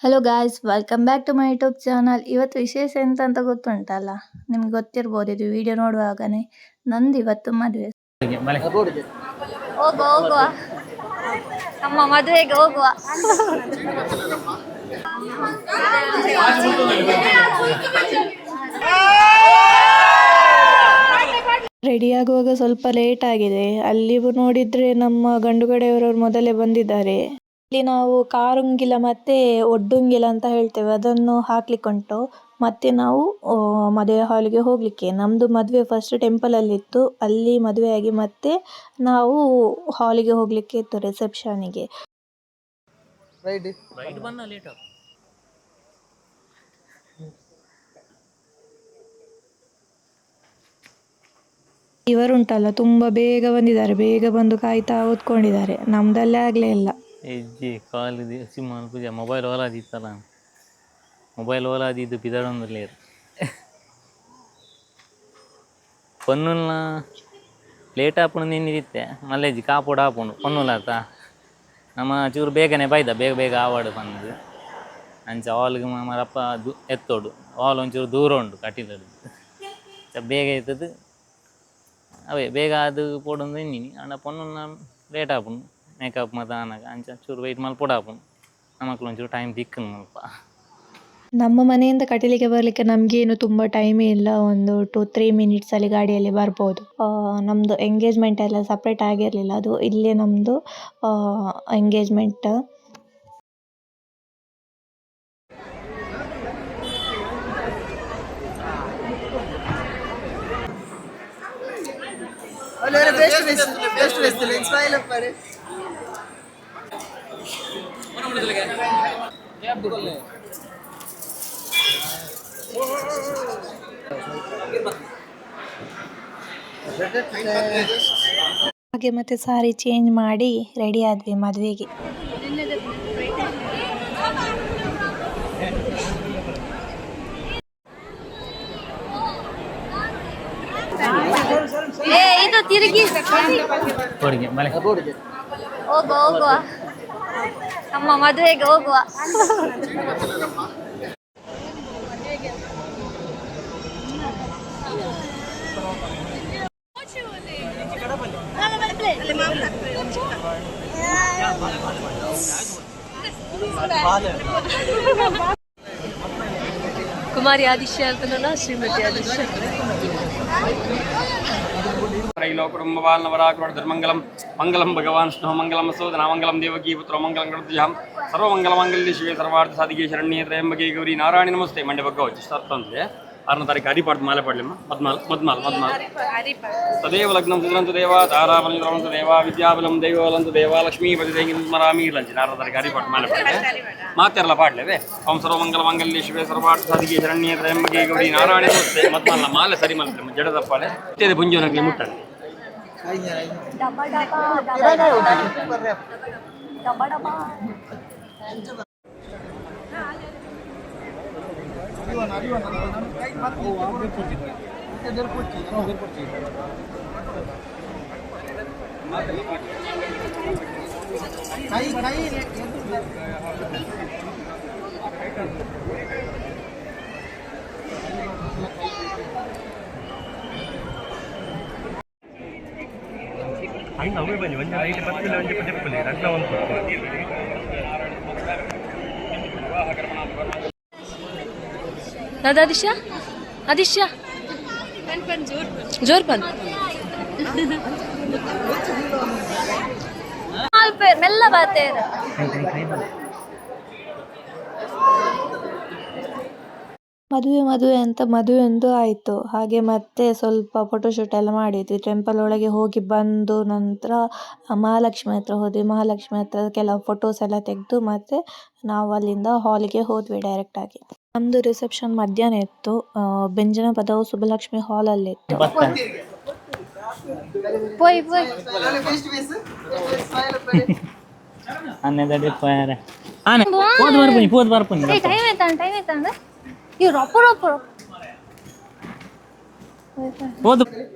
Hello guys, welcome back to my YouTube channel. ಇವತ್ತು ವಿಶೇಷ ಎಂತ ಅಂತ ಗೊತ್ತುಂಟಲ್ಲ, ನಿಮ್ಗೆ ಗೊತ್ತಿರ್ಬೋದು ಇದು ವಿಡಿಯೋ ನೋಡುವಾಗನೇ. ನಂದು ಇವತ್ತು ಮದುವೆ. ಹೋಗುವ ಹೋಗುವ ನಮ್ಮ ಮದುವೆಗೆ ಹೋಗುವ. ರೆಡಿ ಆಗುವಾಗ ಸ್ವಲ್ಪ ಲೇಟ್ ಆಗಿದೆ. ಅಲ್ಲಿ ನೋಡಿದ್ರೆ ನಮ್ಮ ಗಂಡು ಕಡೆಯವರವರು ಮೊದಲೇ ಬಂದಿದ್ದಾರೆ. ಇಲ್ಲಿ ನಾವು ಕಾರುಂಗಿಲ ಮತ್ತೆ ಒಡ್ಡುಂಗಿಲ ಅಂತ ಹೇಳ್ತೇವೆ, ಅದನ್ನು ಹಾಕ್ಲಿಕ್ಕೆ ಉಂಟು. ಮತ್ತೆ ನಾವು ಮದುವೆ ಹಾಲಿಗೆ ಹೋಗ್ಲಿಕ್ಕೆ. ನಮ್ದು ಮದುವೆ ಫಸ್ಟ್ ಟೆಂಪಲ್ ಅಲ್ಲಿ ಇತ್ತು, ಅಲ್ಲಿ ಮದುವೆ ಆಗಿ ಮತ್ತೆ ನಾವು ಹಾಲಿಗೆ ಹೋಗ್ಲಿಕ್ಕೆ ಇತ್ತು, ರಿಸೆಪ್ಷನ್ಗೆ. ಇವರುಂಟಲ್ಲ ತುಂಬಾ ಬೇಗ ಬಂದಿದ್ದಾರೆ, ಬೇಗ ಬಂದು ಕಾಯ್ತಾ ಓದ್ಕೊಂಡಿದ್ದಾರೆ. ನಮ್ದಲ್ಲೇ ಆಗ್ಲೇ ಇಲ್ಲ. ಹೆಜ್ಜೆ ಕಾಲಿದು ಸಿಂಹನ ಪೂಜೆ ಮೊಬೈಲ್ ಓಲಾದಿತ್ತಲ್ಲ, ಮೊಬೈಲ್ ಓಲಾದಿದ್ದು ಪಿದಾಡೊಂದು ಲೇರು ಪೊನ್ನುಲ್ನ ಲೇಟ್ ಆಪುಂಡು ನಿನ್ನಿದಿತ್ತೆ ಮಲ್ಲೆಜ್ಜಿ ಕಾಪುಡು ಆಪುಂಡು ಪೊನ್ನುಲಾತ ನಮ್ಮ ಚೂರು ಬೇಗನೆ ಬೈದ ಬೇಗ ಬೇಗ ಆವಾಡು ಬಂದು ಅಂಚ ಹಾಲ್ಗೆ ಮರಪ್ಪ ಎತ್ತೋಡು ಹಾಲ್ ಒಂಚೂರು ದೂರ ಉಂಡು ಕಟ್ಟಿದಡು ಬೇಗ ಎತ್ತದು ಅವೇ ಬೇಗ ಅದು ಪೋಡೊಂದು ಇನ್ನಿನಿ ಅಣ್ಣ ಪೊನ್ನುಲ್ನ ಲೇಟ್ ಆಪುಂಡು ಮೇಕಪ್ ಮತ್ತು ಆನಾಗ ಅಂಚ ಚೂರು ವೆಯ್ಟ್ ಮಾಡಿ ಪುಡಾಪುಂಡು ನಮಕ್ಲು ಒಂಚೂರು ಟೈಮ್ ದಿಕ್ಕನು ಮಲ್ಪ. ನಮ್ಮ ಮನೆಯಿಂದ ಕಟೀಲಿಗೆ ಬರಲಿಕ್ಕೆ ನಮಗೇನು ತುಂಬ ಟೈಮೇ ಇಲ್ಲ, ಒಂದು 2-3 ಮಿನಿಟ್ಸಲ್ಲಿ ಗಾಡಿಯಲ್ಲಿ ಬರ್ಬೋದು. ನಮ್ಮದು ಎಂಗೇಜ್ಮೆಂಟ್ ಎಲ್ಲ ಸಪ್ರೇಟ್ ಆಗಿರಲಿಲ್ಲ, ಅದು ಇಲ್ಲೇ ನಮ್ಮದು ಎಂಗೇಜ್ಮೆಂಟ್. ಹಾಗೆ ಮತ್ತೆ ಸಾರಿ ಚೇಂಜ್ ಮಾಡಿ ರೆಡಿ ಆದ್ವಿ ಮದುವೆಗೆ. ಇದು ತಿರುಗಿ ಹೋಗುವ ನಮ್ಮ ಮದುವೆಗೆ ಹೋಗುವ. ಕುಮಾರಿ ಆದಿಶ್ಯ ಅಂತನಲ್ಲ, ಶ್ರೀಮತಿ ಆದಿಶ್ಯ. ಧರ್ಮಂಗಲಂ ಮಂಗಲಂ ಭಗವಾನ್ ವಿಷ್ಣು ಮಂಗಲಂ ಸೋದನ ಮಂಗಲಂ ದೇವಕೀ ಪುತ್ರ ಮಂಗಲಂ ಗಣಪತಿಯಂ ಸರ್ವಮಂಗಲಮಾಂಗಲ್ಯೆ ಶಿವೆ ಸರ್ವಾರ್ಥ ಸಾಧಿಕೆ ಶರಣ್ಯೇ ತ್ರಯಂಬಕೆ ಗೌರಿ ನಾರಾಯಣಿ ನಮಸ್ತೆ. ಮಂಡ್ಯ ಬಗ್ಗೆ వచ్చి ಅಂತಂದ್ರೆ 6ನೇ ತಾರೀಕು ಹರಿಪಾಡ್ದು ಮಾಲೆ ಪಡ್ಲಿಮ್ಮ ಮದ್ಮಾಲ್ ತದೇವ ಲಗ್ನಂ ಸುದ್ರಂತು ದೇವ ತಾರಾಬಲಿದ್ರಂತು ದೇವ ವಿದ್ಯಾಬಲಂ ದೈವಲಂತು ದೇವ ಲಕ್ಷ್ಮೀಪತಿ ದೈಂಗಿ ಸ್ಮರಾಮಿ ಇರ್ಲಂಚಿ 6ನೇ ತಾರೀಕು ಹರಿಪಾಡ್ದು ಮಾಲೆ ಪಡ್ಲೆ ಮಾತೆಲ್ಲ ಪಾಡ್ಲೇವೆ. ಓಂ ಸರ್ವಮಂಗಲಮಾಂಗಲ್ಯೆ ಶಿವೆ ಸರ್ವಾರ್ಥ ಸಾಧಿಕೆ ಶರಣ್ಯೇ ತ್ರಯಂಬಕೆ ಗೌರಿ ನಾರಾಯಣಿ ನಮಸ್ತೆ. ಮದ್ಮಾಲ್ನ ಮಾಲೆ ಸರಿ ಮಲ್ತೆ ಜಡ ತಪ್ಪಾಳೆ ಇತ್ಯಾದಿ ಪುಂಜನಕ್ಕೆ ಮುಟ್ಟಲೆ दादा आदिश्य आदिश्य जोर पन मेल्ल बाते ಮದುವೆ ಅಂತ ಮದುವೆಂದು ಆಯಿತು. ಹಾಗೆ ಮತ್ತೆ ಸ್ವಲ್ಪ ಫೋಟೋಶೂಟ್ ಎಲ್ಲ ಮಾಡಿದ್ವಿ. ಟೆಂಪಲ್ ಒಳಗೆ ಹೋಗಿ ಬಂದು ನಂತರ ಮಹಾಲಕ್ಷ್ಮಿ ಹತ್ರ ಹೋದ್ವಿ. ಮಹಾಲಕ್ಷ್ಮಿ ಹತ್ರ ಕೆಲವು ಫೋಟೋಸ್ ಎಲ್ಲ ತೆಗೆದು ಮತ್ತೆ ನಾವು ಅಲ್ಲಿಂದ ಹಾಲಿಗೆ ಹೋದ್ವಿ ಡೈರೆಕ್ಟ್ ಆಗಿ. ನಮ್ಮದು ರಿಸೆಪ್ಷನ್ ಮಧ್ಯಾಹ್ನ ಇತ್ತು. ಬೆಂಜನ ಪದವು ಸುಬ್ಬಲಕ್ಷ್ಮಿ ಹಾಲಲ್ಲಿ ಇತ್ತು.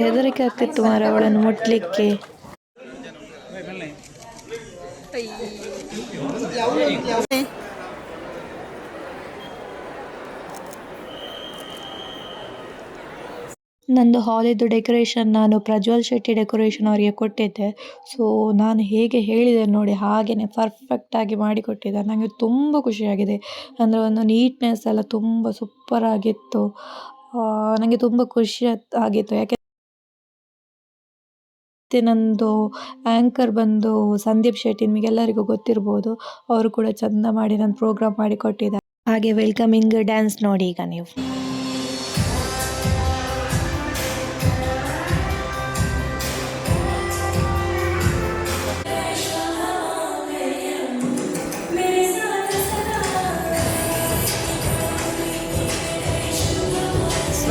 ಹೆದರಿಕೆ ಆಗ್ತಿತ್ತು ಮಾರ ಅವಳನ್ನು ಮುಟ್ಲಿಕ್ಕೆ. ನಂದು ಹಾಲಿದ್ದು ಡೆಕೋರೇಷನ್ ನಾನು ಪ್ರಜ್ವಲ್ ಶೆಟ್ಟಿ ಡೆಕೋರೇಷನ್ ಅವರಿಗೆ ಕೊಟ್ಟಿದ್ದೆ. ಸೊ ನಾನು ಹೇಗೆ ಹೇಳಿದೆ ನೋಡಿ ಹಾಗೆಯೇ ಪರ್ಫೆಕ್ಟಾಗಿ ಮಾಡಿಕೊಟ್ಟಿದ್ದಾರೆ. ನನಗೆ ತುಂಬ ಖುಷಿಯಾಗಿದೆ. ಅಂದರೆ ಒಂದು ನೀಟ್ನೆಸ್ ಎಲ್ಲ ತುಂಬ ಸೂಪರಾಗಿತ್ತು. ನನಗೆ ತುಂಬ ಖುಷಿ ಆಗಿತ್ತು. ಯಾಕೆ ಮತ್ತು ನಂದು ಆ್ಯಂಕರ್ ಬಂದು ಸಂದೀಪ್ ಶೆಟ್ಟಿ, ನಿಮಗೆಲ್ಲರಿಗೂ ಗೊತ್ತಿರ್ಬೋದು. ಅವರು ಕೂಡ ಚೆಂದ ಮಾಡಿ ನನ್ನ ಪ್ರೋಗ್ರಾಮ್ ಮಾಡಿಕೊಟ್ಟಿದ್ದಾರೆ. ಹಾಗೆ ವೆಲ್ಕಮಿಂಗ್ ಡ್ಯಾನ್ಸ್ ನೋಡಿ ಈಗ ನೀವು.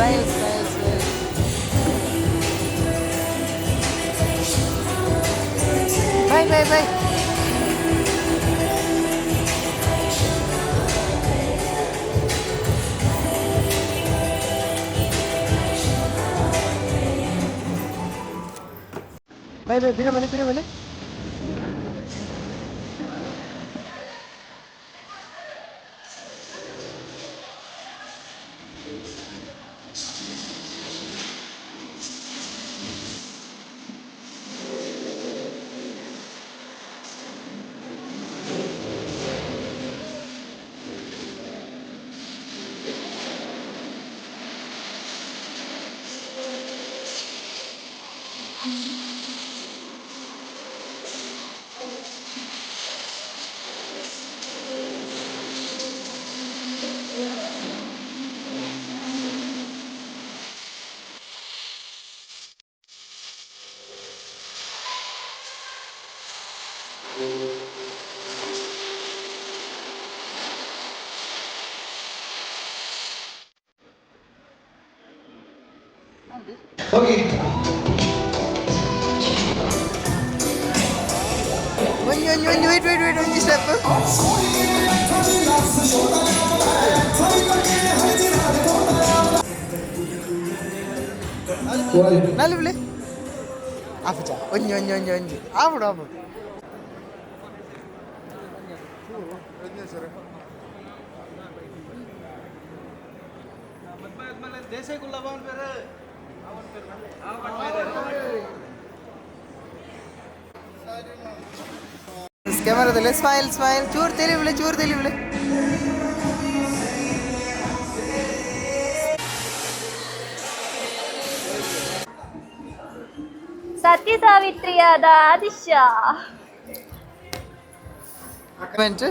Bye. Bye, mira, Okay. Wait, only step. Nalivle. Afucha. Only. Abu. ಕ್ಯಾಮರಾದಲ್ಲಿ ಸ್ಮೈಲ್ ಚೂರು ತಿಳಿಬಿಳೆ. ಸತ್ಯ ಸಾವಿತ್ರಿಯಾದ ಆದಿಶ್ಯ. ನನ್ನ ಫ್ರೆಂಡ್ಸ್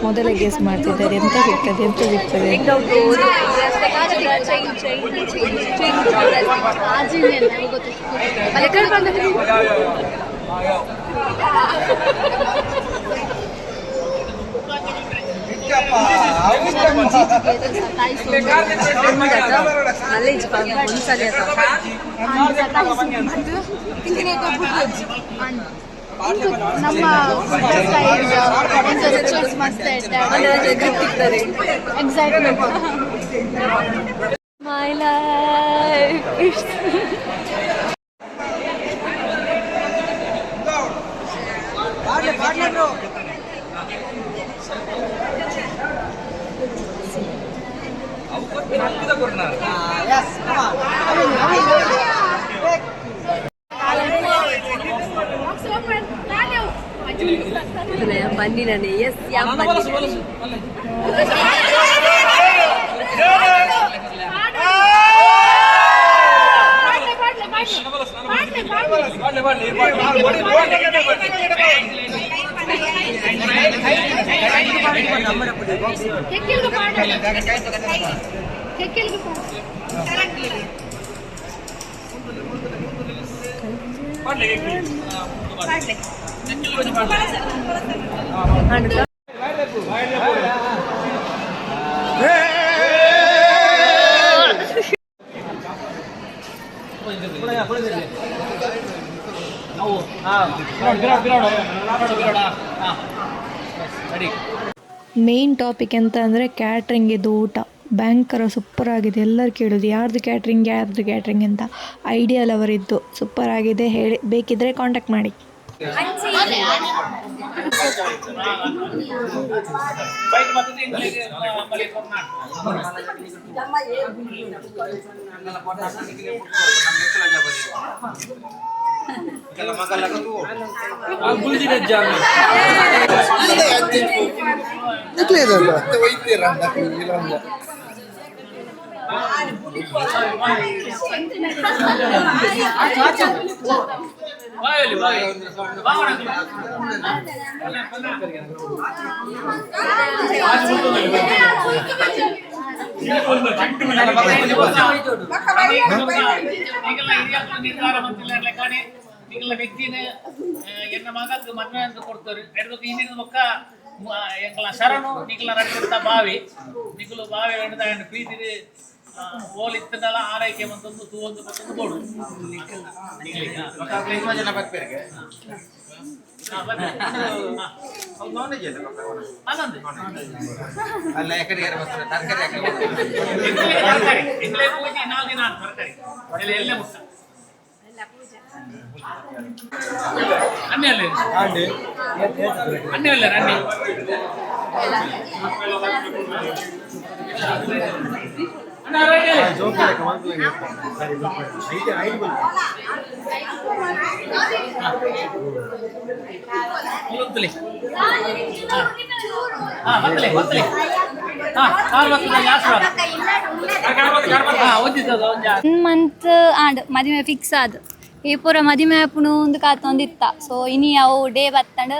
ಮೊದಲೇ ಗೆಸ್ ಮಾಡ್ತಿದ್ದಾರೆ ಎಂತ ಸಿಗ್ತದೆ. ನಮ್ಮ ಮಸ್ತ್ ಎಕ್ಸೈಟ್ಮೆಂಟ್ ಮೈ ಲೈಫ್. ಬನ್ನಿ ನಾನು ಎಸ್ ಯಾವ ಮೇನ್ ಟಾಪಿಕ್ ಎಂತ ಅಂದರೆ ಕ್ಯಾಟ್ರಿಂಗಿದ್ದು ಊಟ ಭಯಂಕರ ಸೂಪರ್ ಆಗಿದೆ. ಎಲ್ಲರೂ ಕೇಳೋದು ಯಾರ್ದು ಕ್ಯಾಟ್ರಿಂಗ್ ಅಂತ. ಐಡಿಯಲ್ ಅವರಿದ್ದು ಸೂಪರ್ ಆಗಿದೆ ಹೇಳಿ, ಬೇಕಿದ್ರೆ ಕಾಂಟ್ಯಾಕ್ಟ್ ಮಾಡಿ. ವ್ಯಕ್ತಿನ ಎನ್ನ ಮಗಕ್ಕೆ ಮದುವೆ ಅಂತ ಕೊಡ್ತಾರೆ. ಎಡದಕ್ಕೆ ಹಿಂದಿನ ಮುಖ ಎಂಕಲ ಶರಣು ನಿಖಲ ನಡಿತ ಬಾವಿ ನಿಖಲು ಬಾವಿ ನಡೆದ ಪ್ರೀತಿ ಓಲಿತ್ತನಲ್ಲ ಆರೈಕೆ ಮತ್ತೊಂದು ತೂವೊಂದು ಮತ್ತೊಂದು ಬೋಡು ಜನ ಬರ್ತಾರೆ. ಎಲ್ಲ ಮುಟ್ಟ ಅನ್ನೆಲ್ಲ ಅನ್ನೆಲ್ಲ ರನ್ನಿ ಮಂತ್ ಆಡ್ ಮದುವೆ ಫಿಕ್ಸ್ ಆದ್ ಈ ಪೂರ ಮದುವೆ ಆಪುನು ಒಂದು ಕಾತೊಂದಿತ್ತ. ಸೊ ಇನಿ ಅವು ಡೇ ಬತ್ತಂಡು